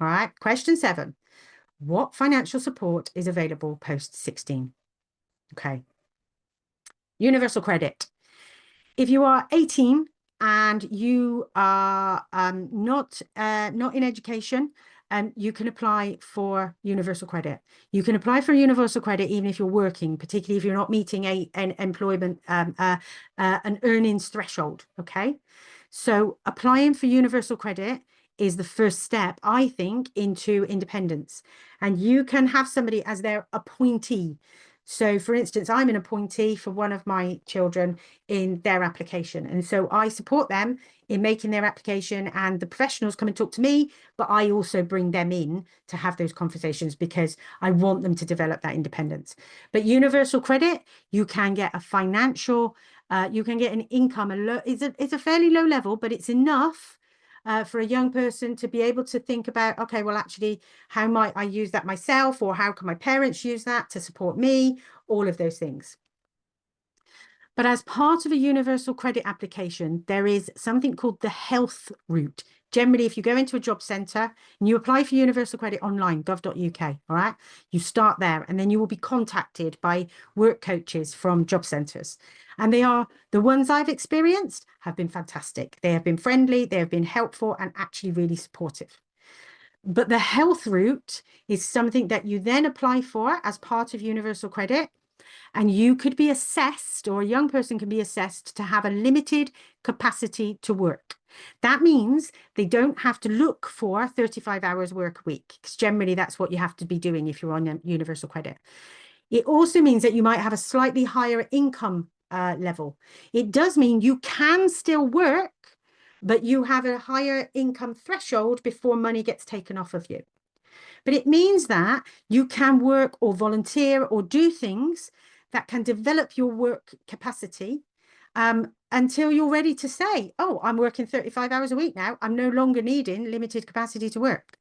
All right. Question 7. What financial support is available post-16? Okay. Universal credit. If you are 18 and you are not in education, you can apply for universal credit. You can apply for universal credit even if you're working, particularly if you're not meeting an employment an earnings threshold. Okay, so applying for universal credit is the first step, I think, into independence. And you can have somebody as their appointee. So, for instance, I'm an appointee for one of my children in their application. And so I support them in making their application, and the professionals come and talk to me, but I also bring them in to have those conversations because I want them to develop that independence. But universal credit, you can get a financial, you can get an income. It's a fairly low level, but it's enough for a young person to be able to think about, okay, well, actually, how might I use that myself, or how can my parents use that to support me? All of those things. But as part of a universal credit application, there is something called the health route. Generally, if you go into a job centre and you apply for universal credit online, gov.uk, all right, you start there, and then you will be contacted by work coaches from job centres. And they are, the ones I've experienced have been fantastic. They have been friendly, they have been helpful, and actually really supportive. But the health route is something that you then apply for as part of universal credit. And you could be assessed, or a young person can be assessed to have a limited capacity to work. That means they don't have to look for 35 hours work a week, because generally that's what you have to be doing if you're on universal credit. It also means that you might have a slightly higher income level. It does mean you can still work, but you have a higher income threshold before money gets taken off of you. But it means that you can work or volunteer or do things that can develop your work capacity until you're ready to say, oh, I'm working 35 hours a week now. I'm no longer needing limited capacity to work.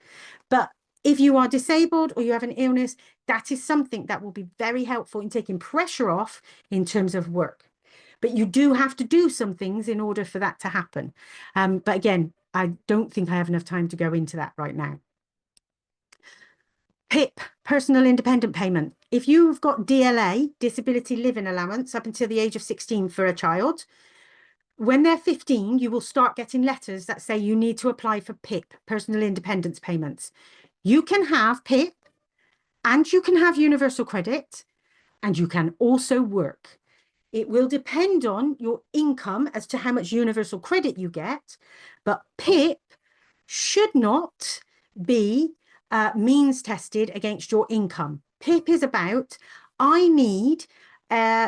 But if you are disabled or you have an illness, that is something that will be very helpful in taking pressure off in terms of work. But you do have to do some things in order for that to happen. But again, I don't think I have enough time to go into that right now. PIP, personal independent payment. If you've got DLA, disability living allowance, up until the age of 16 for a child, when they're 15, you will start getting letters that say you need to apply for PIP, personal independence payments. You can have PIP and you can have universal credit, and you can also work. It will depend on your income as to how much universal credit you get, but PIP should not be means tested against your income. PIP is about, I need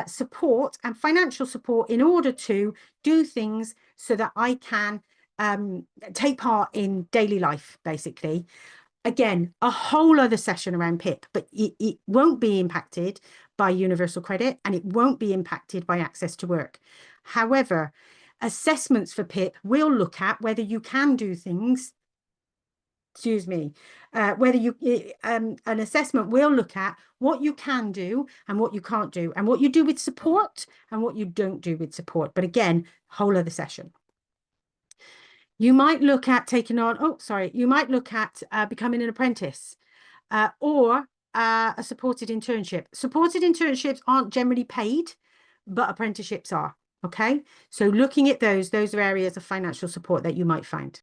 support and financial support in order to do things so that I can take part in daily life, basically. Again, a whole other session around PIP, but it won't be impacted by universal credit, and it won't be impacted by access to work. However, assessments for PIP will look at whether you can do things, whether you, an assessment will look at what you can do and what you can't do, and what you do with support and what you don't do with support. But again, whole other session. You might look at taking on, you might look at becoming an apprentice or a supported internship. Supported internships aren't generally paid, but apprenticeships are, okay? So looking at those are areas of financial support that you might find.